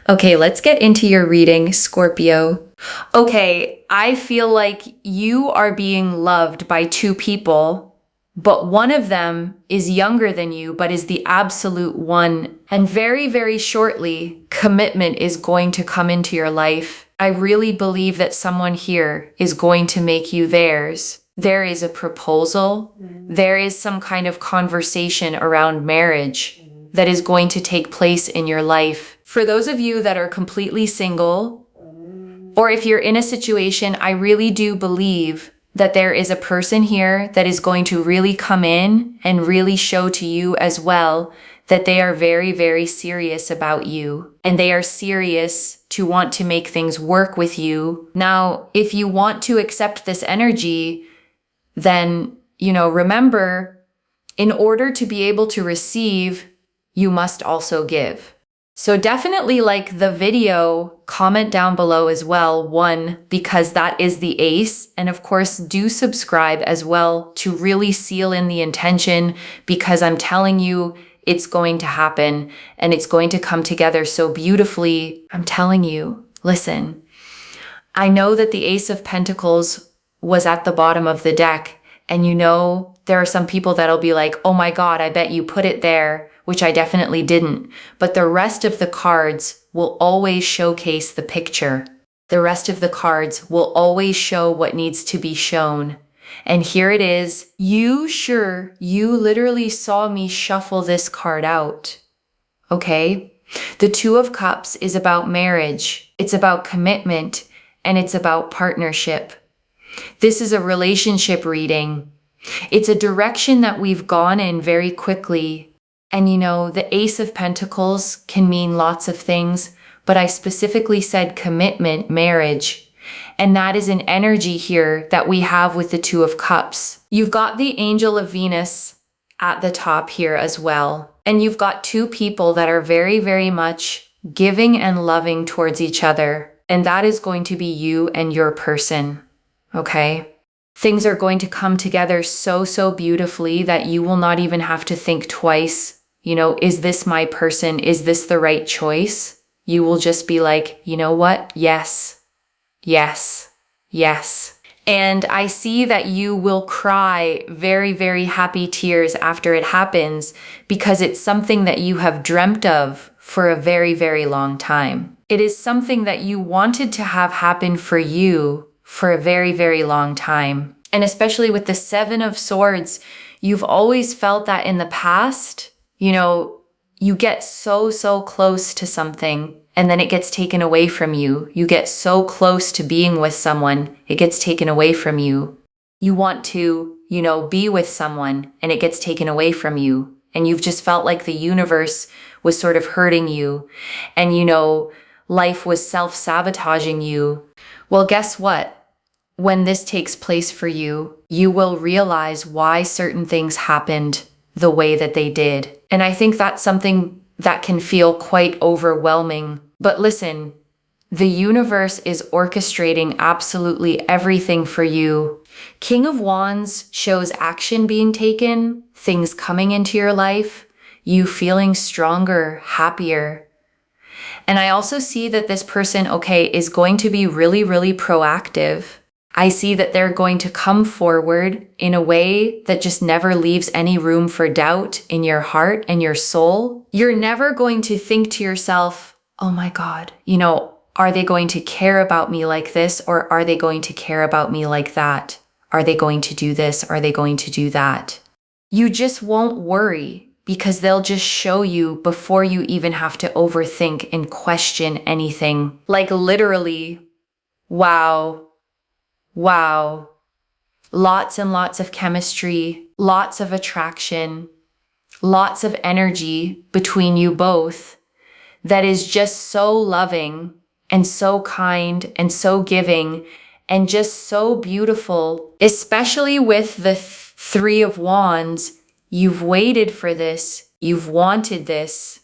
Okay, let's get into your reading, Scorpio. Okay, I feel like you are being loved by two people, but one of them is younger than you, but is the absolute one. And very, very shortly, commitment is going to come into your life. I really believe that someone here is going to make you theirs. There is a proposal. There is some kind of conversation around marriage that is going to take place in your life. For those of you that are completely single, or if you're in a situation, I really do believe that there is a person here that is going to really come in and really show to you as well that they are very, very serious about you. And they are serious to want to make things work with you. Now, if you want to accept this energy, then, remember, in order to be able to receive, you must also give. So definitely like the video, comment down below as well, one, because that is the ace. And of course, do subscribe as well to really seal in the intention, because I'm telling you, it's going to happen and it's going to come together so beautifully. I'm telling you, listen, I know that the Ace of Pentacles was at the bottom of the deck. And there are some people that'll be like, oh my God, I bet you put it there, which I definitely didn't. But the rest of the cards will always showcase the picture. The rest of the cards will always show what needs to be shown. And here it is. You literally saw me shuffle this card out. Okay? The Two of Cups is about marriage. It's about commitment, and it's about partnership. This is a relationship reading. It's a direction that we've gone in very quickly. And the Ace of Pentacles can mean lots of things, but I specifically said commitment, marriage. And that is an energy here that we have with the Two of Cups. You've got the Angel of Venus at the top here as well. And you've got two people that are very, very much giving and loving towards each other. And that is going to be you and your person. Okay? Things are going to come together so, so beautifully that you will not even have to think twice. Is this my person? Is this the right choice? You will just be like, you know what? Yes, yes, yes. And I see that you will cry very, very happy tears after it happens, because it's something that you have dreamt of for a very, very long time. It is something that you wanted to have happen for you for a very, very long time. And especially with the Seven of Swords, you've always felt that in the past, you get so, so close to something and then it gets taken away from you. You get so close to being with someone, it gets taken away from you. You want to, be with someone and it gets taken away from you. And you've just felt like the universe was sort of hurting you. And, life was self-sabotaging you. Well, guess what? When this takes place for you, you will realize why certain things happened the way that they did. And I think that's something that can feel quite overwhelming. But listen, the universe is orchestrating absolutely everything for you. King of Wands shows action being taken, things coming into your life, you feeling stronger, happier. And I also see that this person, is going to be really, really proactive. I see that they're going to come forward in a way that just never leaves any room for doubt in your heart and your soul. You're never going to think to yourself, oh my God, are they going to care about me like this? Or are they going to care about me like that? Are they going to do this? Are they going to do that? You just won't worry, because they'll just show you before you even have to overthink and question anything. Like literally, wow. Wow. Lots and lots of chemistry, lots of attraction, lots of energy between you both that is just so loving and so kind and so giving and just so beautiful, especially with the Three of Wands. You've waited for this. You've wanted this.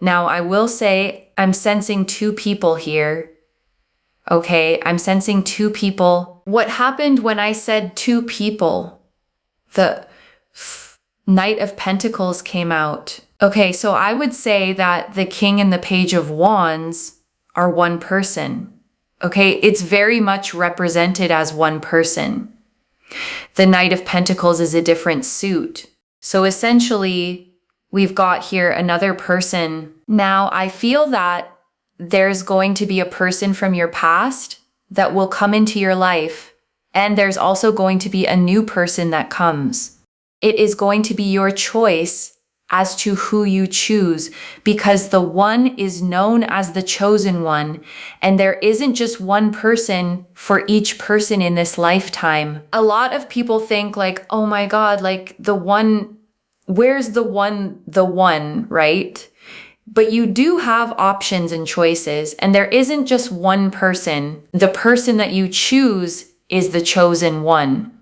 Now, I will say I'm sensing two people here. Okay, I'm sensing two people. What happened when I said two people? The Knight of Pentacles came out. Okay, so I would say that the King and the Page of Wands are one person. Okay, it's very much represented as one person. The Knight of Pentacles is a different suit. So essentially, we've got here another person. Now, I feel that there's going to be a person from your past that will come into your life, and there's also going to be a new person that comes. It is going to be your choice as to who you choose, because the one is known as the chosen one, and there isn't just one person for each person in this lifetime. A lot of people think like, oh my God, like the one, where's the one, right? But you do have options and choices, and there isn't just one person. The person that you choose is the chosen one.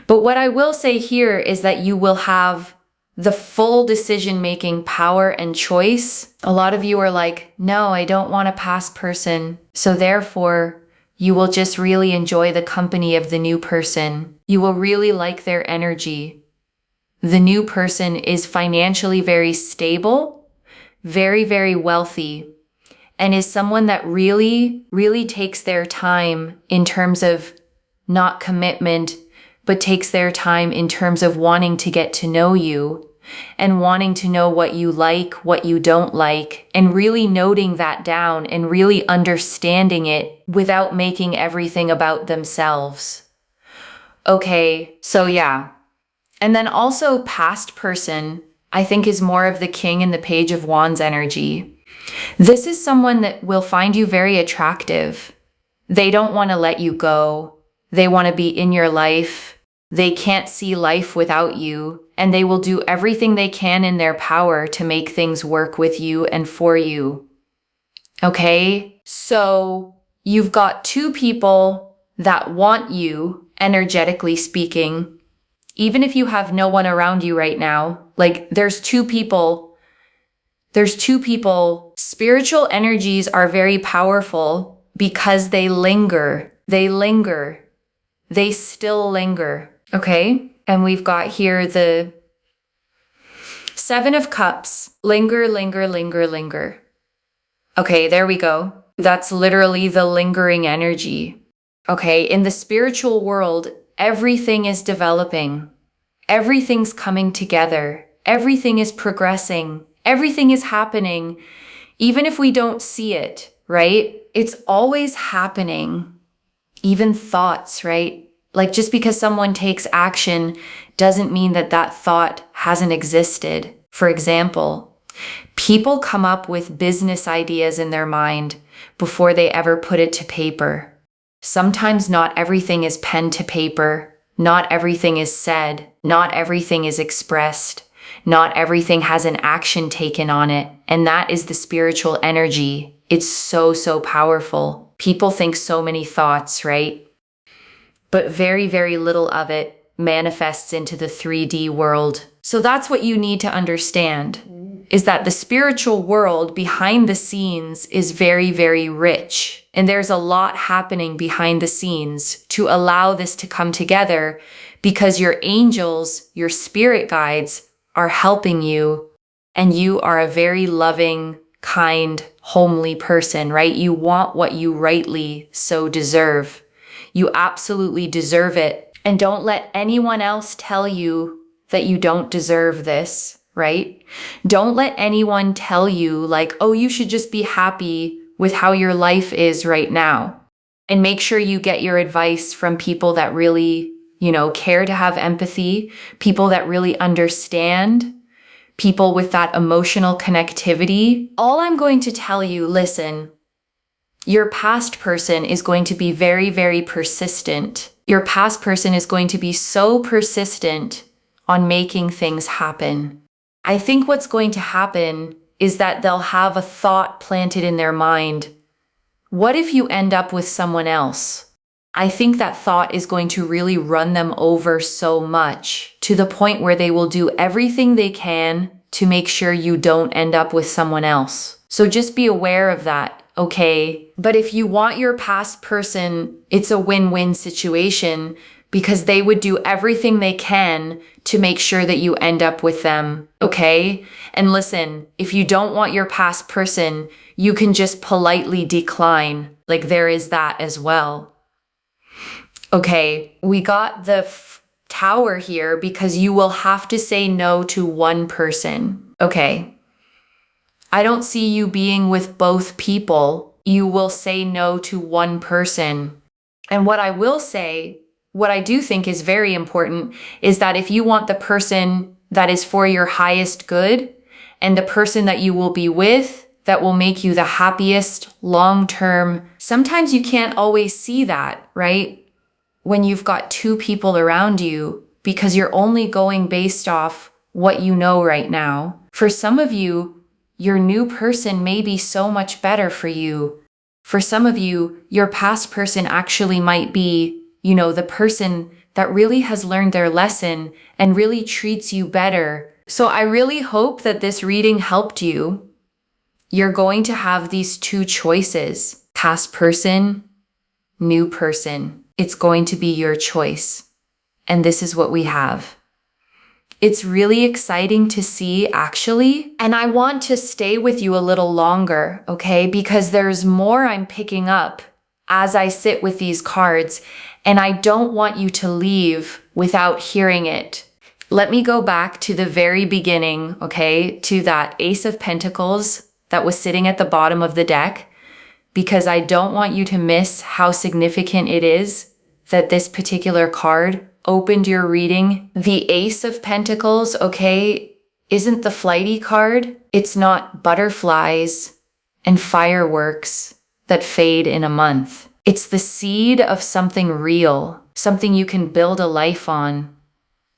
But what I will say here is that you will have the full decision-making power and choice. A lot of you are like, no, I don't want a past person. So therefore, you will just really enjoy the company of the new person. You will really like their energy. The new person is financially very stable, very, very wealthy, and is someone that really, really takes their time in terms of not commitment, but takes their time in terms of wanting to get to know you and wanting to know what you like, what you don't like, and really noting that down and really understanding it without making everything about themselves. Okay, so yeah. And then also past person, I think is more of the King and the Page of Wands energy. This is someone that will find you very attractive. They don't want to let you go. They want to be in your life. They can't see life without you, and they will do everything they can in their power to make things work with you and for you. Okay? So you've got two people that want you, energetically speaking, even if you have no one around you right now. Like there's two people. Spiritual energies are very powerful because they linger. They still linger. Okay? And we've got here the Seven of Cups. Linger. Okay, there we go. That's literally the lingering energy. Okay, in the spiritual world, everything is developing. Everything's coming together. Everything is progressing. Everything is happening. Even if we don't see it, right? It's always happening. Even thoughts, right? Like just because someone takes action doesn't mean that that thought hasn't existed. For example, people come up with business ideas in their mind before they ever put it to paper. Sometimes not everything is pen to paper. Not everything is said. Not everything is expressed. Not everything has an action taken on it. And that is the spiritual energy. It's so, so powerful. People think so many thoughts, right? But very, very little of it manifests into the 3D world. So that's what you need to understand, is that the spiritual world behind the scenes is very, very rich. And there's a lot happening behind the scenes to allow this to come together, because your angels, your spirit guides are helping you, and you are a very loving, kind, homely person, right? You want what you rightly so deserve. You absolutely deserve it. And don't let anyone else tell you that you don't deserve this, right? Don't let anyone tell you like, oh, you should just be happy with how your life is right now. And make sure you get your advice from people that really, care to have empathy, people that really understand, people with that emotional connectivity. All I'm going to tell you, listen, your past person is going to be very, very persistent. Your past person is going to be so persistent on making things happen. I think what's going to happen is that they'll have a thought planted in their mind. What if you end up with someone else? I think that thought is going to really run them over so much, to the point where they will do everything they can to make sure you don't end up with someone else. So just be aware of that, okay? But if you want your past person, it's a win-win situation, because they would do everything they can to make sure that you end up with them, okay? And listen, if you don't want your past person, you can just politely decline. Like, there is that as well. Okay, we got the Tower here because you will have to say no to one person, okay? I don't see you being with both people. You will say no to one person. And what I will say, what I do think is very important, is that if you want the person that is for your highest good and the person that you will be with that will make you the happiest long term, sometimes you can't always see that, right? When you've got two people around you, because you're only going based off what you know right now. For some of you, your new person may be so much better for you. For some of you, your past person actually might be, the person that really has learned their lesson and really treats you better. So I really hope that this reading helped you. You're going to have these two choices: past person, new person. It's going to be your choice. And this is what we have. It's really exciting to see, actually. And I want to stay with you a little longer, okay? Because there's more I'm picking up as I sit with these cards, and I don't want you to leave without hearing it. Let me go back to the very beginning, okay? To that Ace of Pentacles that was sitting at the bottom of the deck, because I don't want you to miss how significant it is that this particular card opened your reading. The Ace of Pentacles, okay, isn't the flighty card. It's not butterflies and fireworks that fade in a month. It's the seed of something real, something you can build a life on,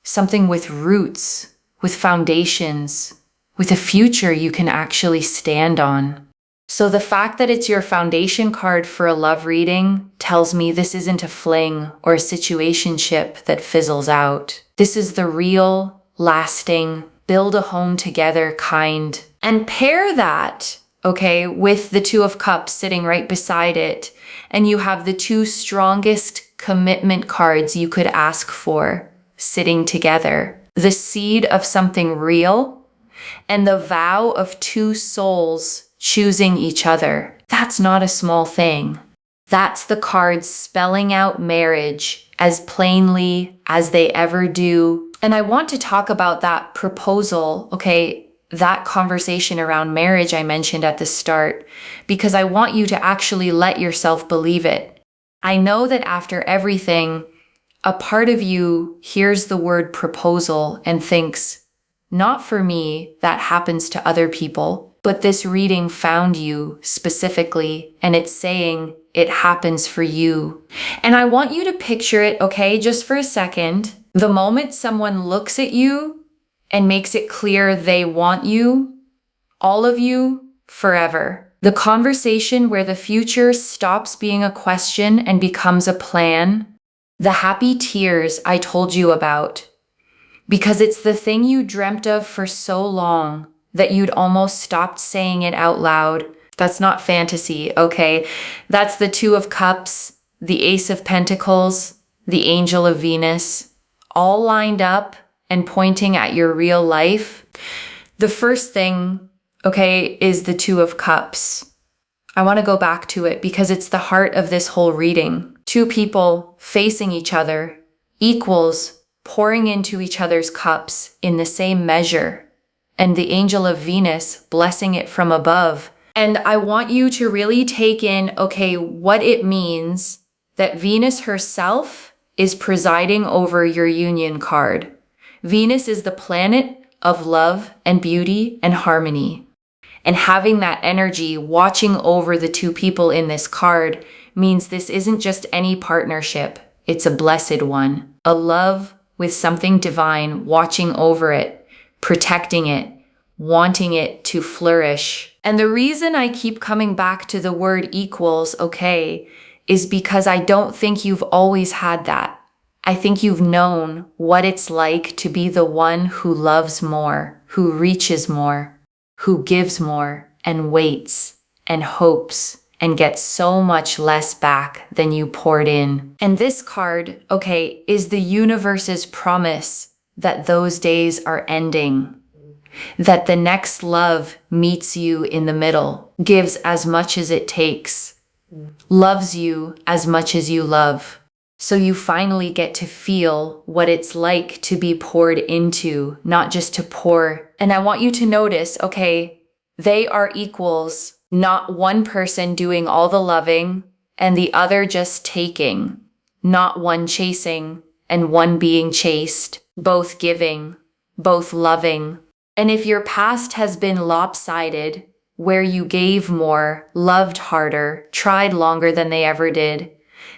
something with roots, with foundations, with a future you can actually stand on. So the fact that it's your foundation card for a love reading tells me this isn't a fling or a situationship that fizzles out. This is the real, lasting, build a home together kind. And pair that, okay, with the Two of Cups sitting right beside it, and you have the two strongest commitment cards you could ask for sitting together. The seed of something real and the vow of two souls choosing each other. That's not a small thing. That's the cards spelling out marriage as plainly as they ever do. And I want to talk about that proposal, okay, that conversation around marriage I mentioned at the start, because I want you to actually let yourself believe it. I know that after everything, a part of you hears the word proposal and thinks, not for me, that happens to other people. But this reading found you specifically, and it's saying it happens for you. And I want you to picture it, okay, just for a second. The moment someone looks at you and makes it clear they want you, all of you, forever. The conversation where the future stops being a question and becomes a plan. The happy tears I told you about. Because it's the thing you dreamt of for so long that you'd almost stopped saying it out loud. That's not fantasy, okay? That's the Two of Cups, the Ace of Pentacles, the Angel of Venus, all lined up and pointing at your real life. The first thing, okay, is the Two of Cups. I want to go back to it because it's the heart of this whole reading. Two people facing each other, equals, pouring into each other's cups in the same measure. And the Angel of Venus blessing it from above. And I want you to really take in, okay, what it means that Venus herself is presiding over your union card. Venus is the planet of love and beauty and harmony. And having that energy watching over the two people in this card means this isn't just any partnership. It's a blessed one. A love with something divine watching over it, protecting it, wanting it to flourish. And the reason I keep coming back to the word equals, okay, is because I don't think you've always had that. I think you've known what it's like to be the one who loves more, who reaches more, who gives more, and waits, and hopes, and get so much less back than you poured in. And this card, okay, is the universe's promise that those days are ending, that the next love meets you in the middle, gives as much as it takes, loves you as much as you love. So you finally get to feel what it's like to be poured into, not just to pour. And I want you to notice, okay, they are equals, not one person doing all the loving and the other just taking, not one chasing and one being chased, both giving, both loving. And if your past has been lopsided, where you gave more, loved harder, tried longer than they ever did,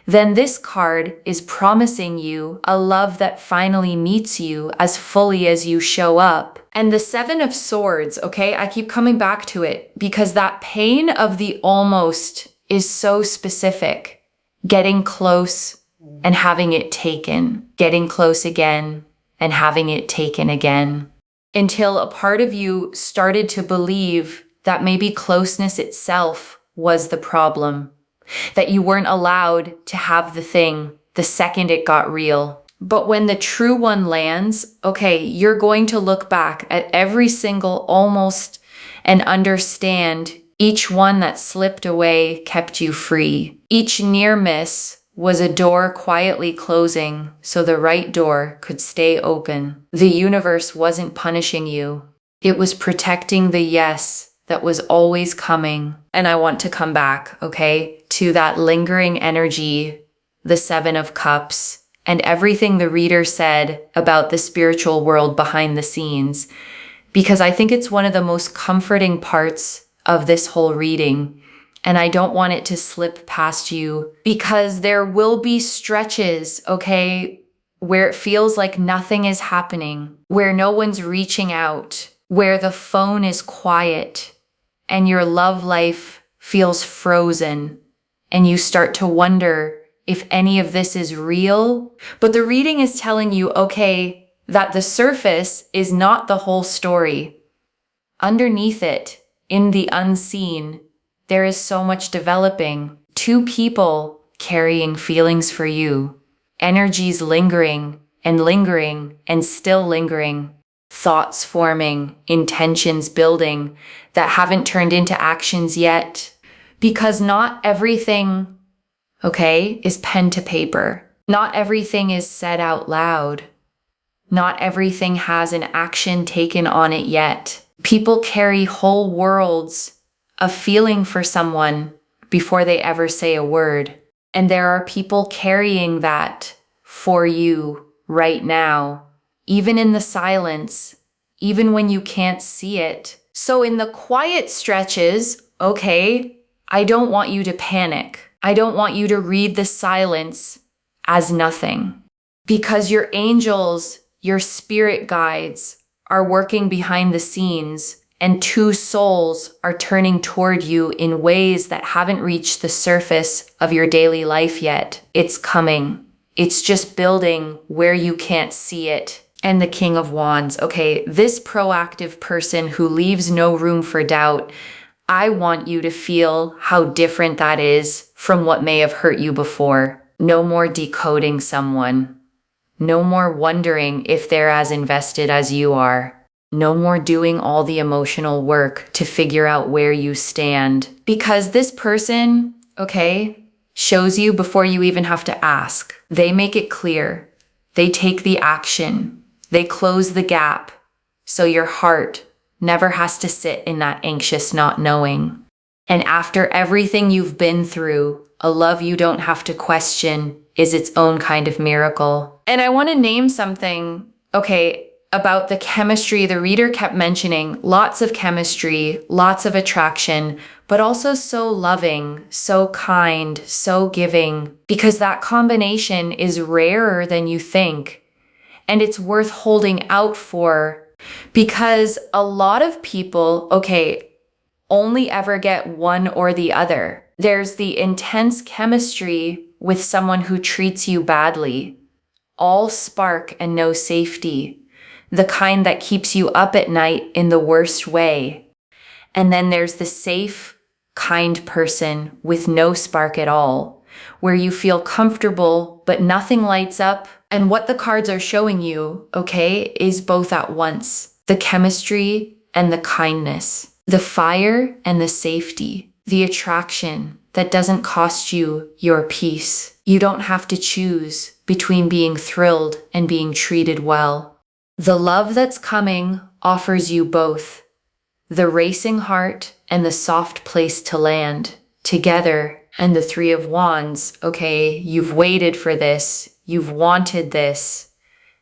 then this card is promising you a love that finally meets you as fully as you show up. And the Seven of Swords, okay, I keep coming back to it because that pain of the almost is so specific. Getting close and having it taken, getting close again and having it taken again, until a part of you started to believe that maybe closeness itself was the problem, that you weren't allowed to have the thing the second it got real. But when the true one lands, okay, you're going to look back at every single almost and understand each one that slipped away kept you free. Each near miss was a door quietly closing so the right door could stay open. The universe wasn't punishing you. It was protecting the yes that was always coming. And I want to come back, okay, to that lingering energy, the Seven of Cups, and everything the reader said about the spiritual world behind the scenes, because I think it's one of the most comforting parts of this whole reading. And I don't want it to slip past you because there will be stretches, okay, where it feels like nothing is happening, where no one's reaching out, where the phone is quiet and your love life feels frozen and you start to wonder if any of this is real. But the reading is telling you, okay, that the surface is not the whole story. Underneath it, in the unseen, there is so much developing. Two people carrying feelings for you, energies lingering and still lingering, thoughts forming, intentions building that haven't turned into actions yet. Because not everything, okay, is pen to paper. Not everything is said out loud. Not everything has an action taken on it yet. People carry whole worlds of feeling for someone before they ever say a word. And there are people carrying that for you right now, even in the silence, even when you can't see it. So in the quiet stretches, okay, I don't want you to panic. I don't want you to read the silence as nothing, because your angels, your spirit guides are working behind the scenes, and two souls are turning toward you in ways that haven't reached the surface of your daily life yet. It's coming. It's just building where you can't see it. And the King of Wands, okay, this proactive person who leaves no room for doubt, I want you to feel how different that is from what may have hurt you before. No more decoding someone. No more wondering if they're as invested as you are. No more doing all the emotional work to figure out where you stand. Because this person, okay, shows you before you even have to ask. They make it clear. They take the action. They close the gap. So your heart never has to sit in that anxious not knowing. And after everything you've been through, a love you don't have to question is its own kind of miracle. And I want to name something, okay, about the chemistry the reader kept mentioning. Lots of chemistry, lots of attraction, but also so loving, so kind, so giving, because that combination is rarer than you think. And it's worth holding out for, because a lot of people, okay, only ever get one or the other. There's the intense chemistry with someone who treats you badly, all spark and no safety, the kind that keeps you up at night in the worst way. And then there's the safe, kind person with no spark at all, where you feel comfortable but nothing lights up. And what the cards are showing you, okay, is both at once. The chemistry and the kindness, the fire and the safety, the attraction that doesn't cost you your peace. You don't have to choose between being thrilled and being treated well. The love that's coming offers you both the racing heart and the soft place to land together. And the Three of Wands, okay, you've waited for this, you've wanted this,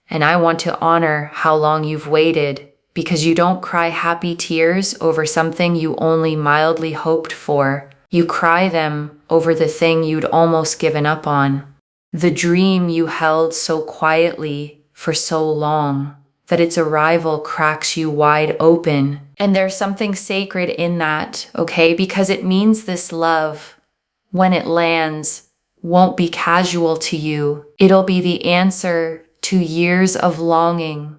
and I want to honor how long you've waited, because you don't cry happy tears over something you only mildly hoped for. You cry them over the thing you'd almost given up on, the dream you held so quietly for so long that its arrival cracks you wide open. And there's something sacred in that, okay? Because it means this love, when it lands, won't be casual to you. It'll be the answer to years of longing,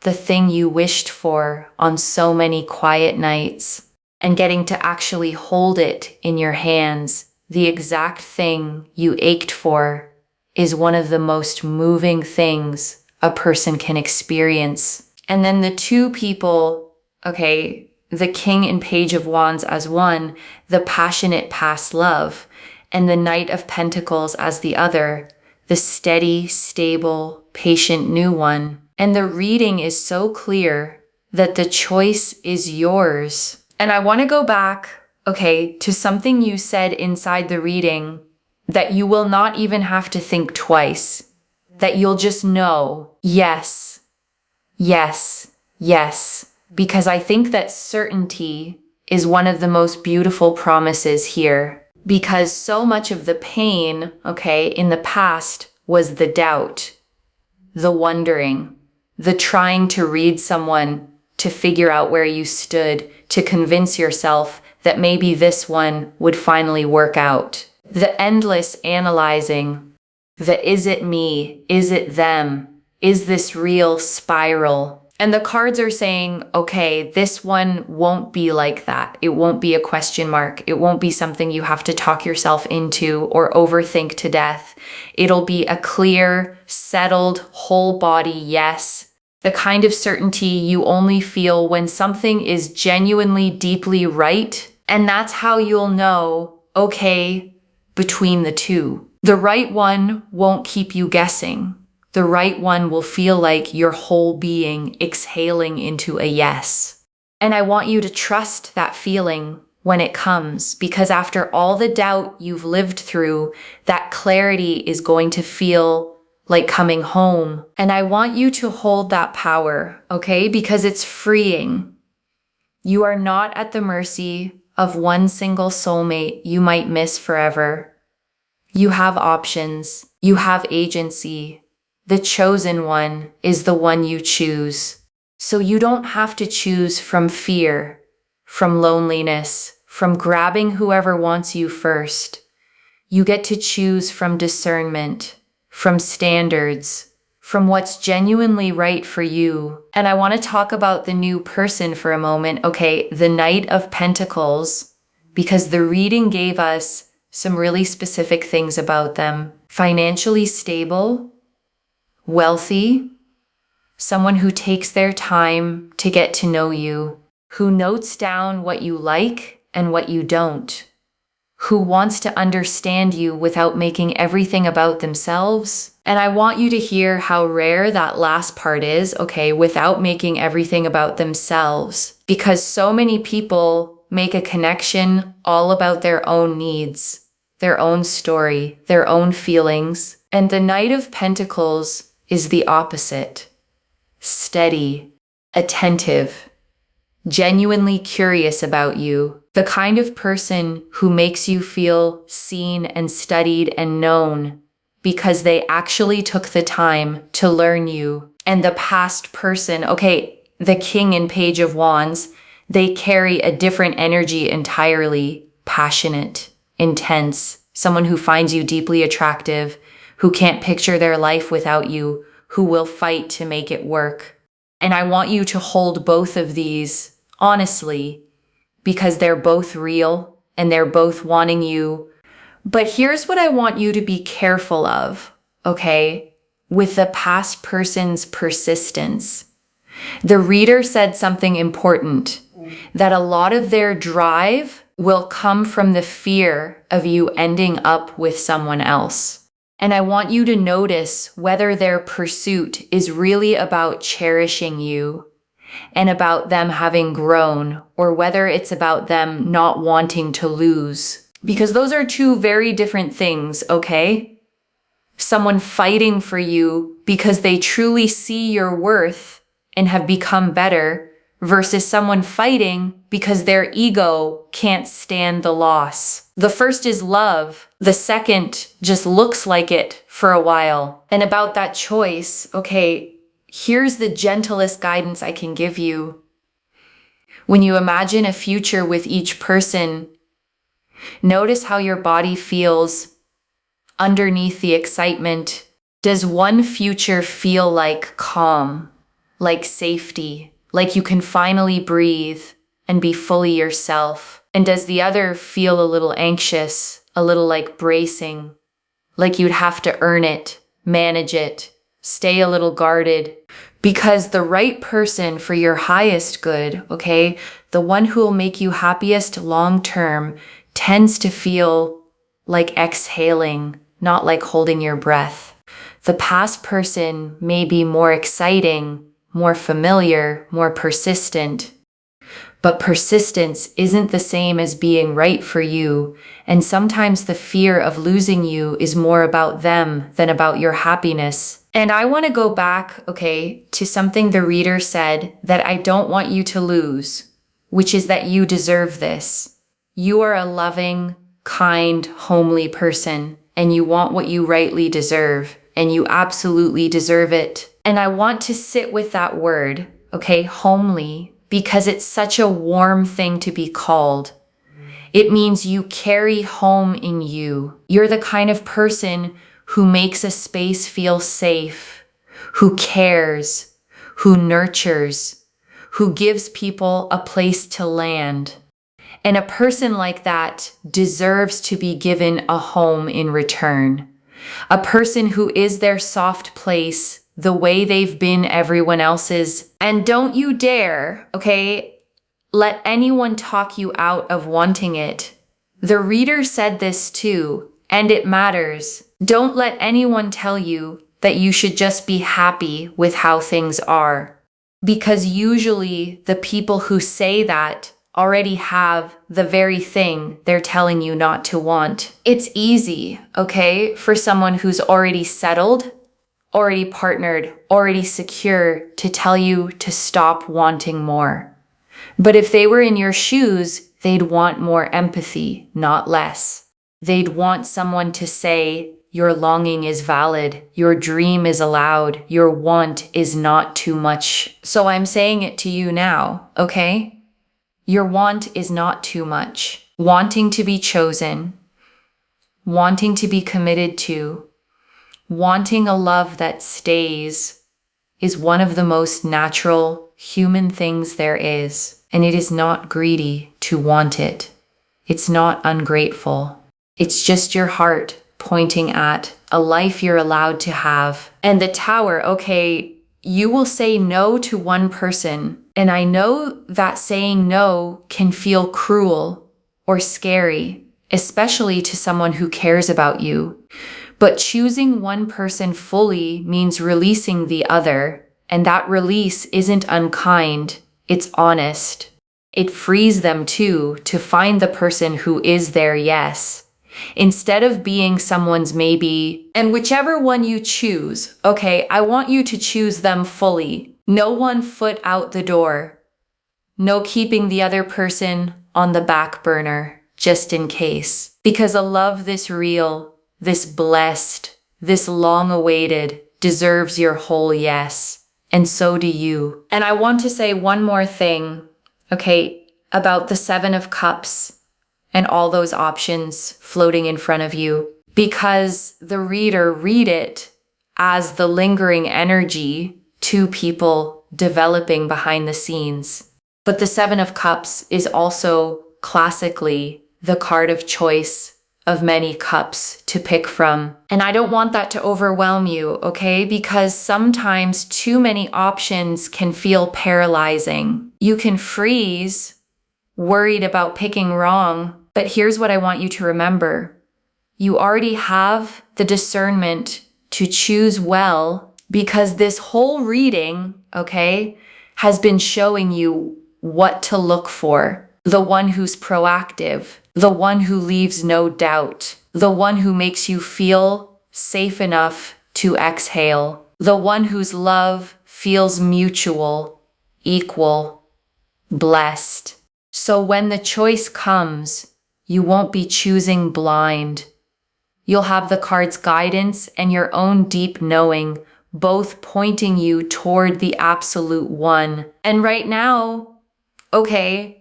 the thing you wished for on so many quiet nights. And getting to actually hold it in your hands, the exact thing you ached for, is one of the most moving things a person can experience. And then the two people, okay, the King and Page of Wands as one, the passionate past love, and the Knight of Pentacles as the other, the steady, stable, patient new one. And the reading is so clear that the choice is yours. And I want to go back, okay, to something you said inside the reading, that you will not even have to think twice, that you'll just know, yes, yes, yes. Because I think that certainty is one of the most beautiful promises here. Because so much of the pain, okay, in the past was the doubt, the wondering, the trying to read someone, to figure out where you stood, to convince yourself that maybe this one would finally work out. The endless analyzing, the is it me, is it them, is this real spiral. And the cards are saying, okay, this one won't be like that. It won't be a question mark. It won't be something you have to talk yourself into or overthink to death. It'll be a clear, settled, whole body yes. The kind of certainty you only feel when something is genuinely deeply right. And that's how you'll know, okay, between the two. The right one won't keep you guessing. The right one will feel like your whole being exhaling into a yes. And I want you to trust that feeling when it comes, because after all the doubt you've lived through, that clarity is going to feel like coming home. And I want you to hold that power, okay? Because it's freeing. You are not at the mercy of one single soulmate you might miss forever. You have options. You have agency. The chosen one is the one you choose. So you don't have to choose from fear, from loneliness, from grabbing whoever wants you first. You get to choose from discernment, from standards, from what's genuinely right for you. And I want to talk about the new person for a moment. Okay, the Knight of Pentacles, because the reading gave us some really specific things about them. Financially stable, wealthy, someone who takes their time to get to know you, who notes down what you like and what you don't, who wants to understand you without making everything about themselves. And I want you to hear how rare that last part is, okay, without making everything about themselves, because so many people make a connection all about their own needs, their own story, their own feelings. And the Knight of Pentacles is the opposite. Steady, attentive, genuinely curious about you, the kind of person who makes you feel seen and studied and known because they actually took the time to learn you. And the past person, okay, the King and Page of Wands, they carry a different energy entirely, passionate, intense, someone who finds you deeply attractive, who can't picture their life without you, who will fight to make it work. And I want you to hold both of these honestly, because they're both real and they're both wanting you. But here's what I want you to be careful of, okay? With the past person's persistence. The reader said something important, that a lot of their drive will come from the fear of you ending up with someone else. And I want you to notice whether their pursuit is really about cherishing you and about them having grown, or whether it's about them not wanting to lose. Because those are two very different things, okay? Someone fighting for you because they truly see your worth and have become better, versus someone fighting because their ego can't stand the loss. The first is love. The second just looks like it for a while. And about that choice, okay, here's the gentlest guidance I can give you. When you imagine a future with each person, notice how your body feels underneath the excitement. Does one future feel like calm, like safety, like you can finally breathe and be fully yourself? And does the other feel a little anxious, a little like bracing, like you'd have to earn it, manage it, stay a little guarded? Because the right person for your highest good, okay, the one who will make you happiest long term, tends to feel like exhaling, not like holding your breath. The past person may be more exciting, more familiar, more persistent, but persistence isn't the same as being right for you, and sometimes the fear of losing you is more about them than about your happiness. And I want to go back, okay, to something the reader said that I don't want you to lose, which is that you deserve this. You are a loving, kind, homely person, and you want what you rightly deserve, and you absolutely deserve it. And I want to sit with that word, okay, homely, because it's such a warm thing to be called. It means you carry home in you. You're the kind of person who makes a space feel safe, who cares, who nurtures, who gives people a place to land. And a person like that deserves to be given a home in return. A person who is their soft place the way they've been everyone else's. And don't you dare, okay, let anyone talk you out of wanting it. The reader said this too, and it matters. Don't let anyone tell you that you should just be happy with how things are. Because usually the people who say that already have the very thing they're telling you not to want. It's easy, okay, for someone who's already settled, already partnered, already secure to tell you to stop wanting more. But if they were in your shoes, they'd want more empathy, not less. They'd want someone to say, your longing is valid, your dream is allowed, your want is not too much. So I'm saying it to you now, okay? Your want is not too much. Wanting to be chosen, wanting to be committed to, wanting a love that stays is one of the most natural human things there is. And it is not greedy to want it. It's not ungrateful. It's just your heart pointing at a life you're allowed to have. And the Tower, okay, you will say no to one person. And I know that saying no can feel cruel or scary, especially to someone who cares about you. But choosing one person fully means releasing the other, and that release isn't unkind, it's honest. It frees them too to find the person who is their yes, instead of being someone's maybe. And whichever one you choose, okay, I want you to choose them fully. No one foot out the door. No keeping the other person on the back burner, just in case. Because a love this real, this blessed, this long-awaited, deserves your whole yes. And so do you. And I want to say one more thing, okay, about the 7 of Cups and all those options floating in front of you. Because the reader read it as the lingering energy, 2 people developing behind the scenes. But the 7 of Cups is also classically the card of choice of many cups to pick from. And I don't want that to overwhelm you, okay? Because sometimes too many options can feel paralyzing. You can freeze, worried about picking wrong. But here's what I want you to remember. You already have the discernment to choose well, because this whole reading, okay, has been showing you what to look for. The one who's proactive, the one who leaves no doubt, the one who makes you feel safe enough to exhale, the one whose love feels mutual, equal, blessed. So when the choice comes, you won't be choosing blind. You'll have the card's guidance and your own deep knowing, both pointing you toward the absolute one. And right now, okay,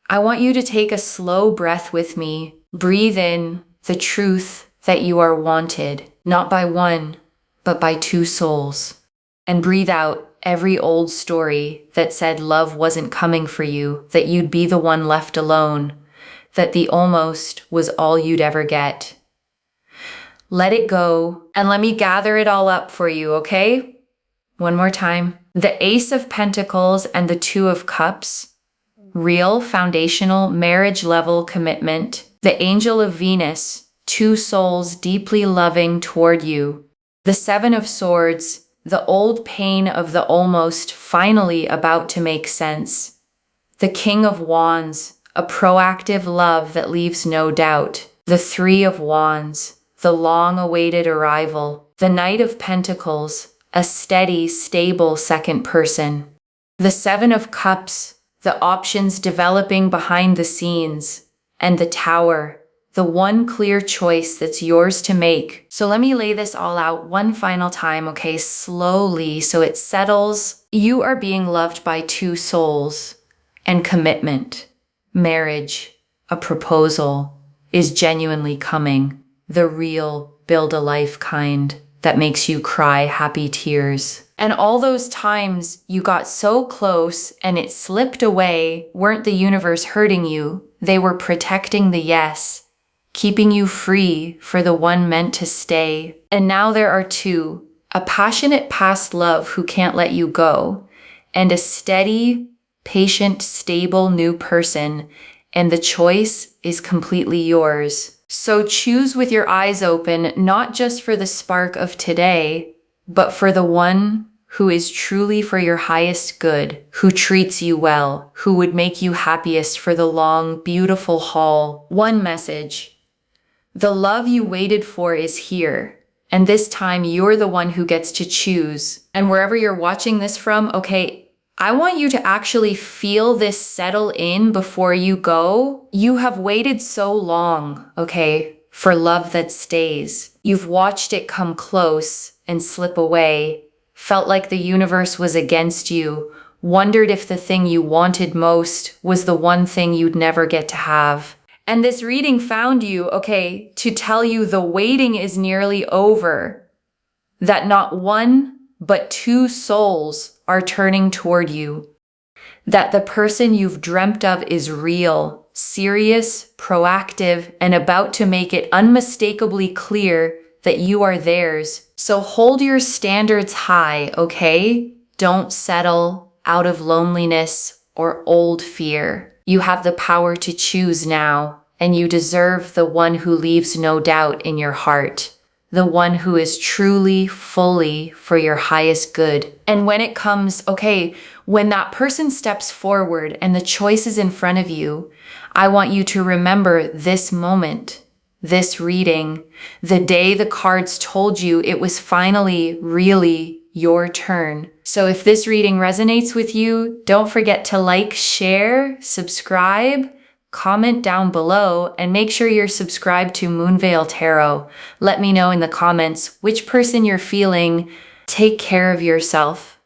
I want you to take a slow breath with me. Breathe in the truth that you are wanted, not by one, but by two souls. And breathe out every old story that said love wasn't coming for you, that you'd be the one left alone, that the almost was all you'd ever get. Let it go, and let me gather it all up for you, okay? One more time. The Ace of Pentacles and the Two of Cups, real, foundational, marriage-level commitment. The Angel of Venus, two souls deeply loving toward you. The Seven of Swords, the old pain of the almost finally about to make sense. The King of Wands, a proactive love that leaves no doubt. The Three of Wands, the long-awaited arrival. The Knight of Pentacles, a steady, stable second person. The Seven of Cups, the options developing behind the scenes. And the Tower, the one clear choice that's yours to make. So let me lay this all out one final time, okay, slowly, so it settles. You are being loved by two souls, and commitment, marriage, a proposal, is genuinely coming. The real build-a-life kind that makes you cry happy tears. And all those times you got so close and it slipped away weren't the universe hurting you. They were protecting the yes, keeping you free for the one meant to stay. And now there are two, a passionate past love who can't let you go, and a steady, patient, stable new person, and the choice is completely yours. So choose with your eyes open, not just for the spark of today, but for the one who is truly for your highest good, who treats you well, who would make you happiest for the long, beautiful haul. One message. The love you waited for is here. And this time you're the one who gets to choose. And wherever you're watching this from, okay, I want you to actually feel this settle in before you go. You have waited so long, okay, for love that stays. You've watched it come close and slip away, felt like the universe was against you, wondered if the thing you wanted most was the one thing you'd never get to have. And this reading found you, okay, to tell you the waiting is nearly over, that not one, but two souls are turning toward you. That the person you've dreamt of is real, serious, proactive, and about to make it unmistakably clear that you are theirs. So hold your standards high, okay? Don't settle out of loneliness or old fear. You have the power to choose now, and you deserve the one who leaves no doubt in your heart. The one who is truly, fully for your highest good. And when it comes, okay, when that person steps forward and the choice is in front of you, I want you to remember this moment, this reading, the day the cards told you it was finally really your turn. So if this reading resonates with you, don't forget to like, share, subscribe, comment down below, and make sure you're subscribed to Moonveil Tarot. Let me know in the comments which person you're feeling. Take care of yourself.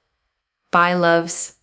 Bye, loves.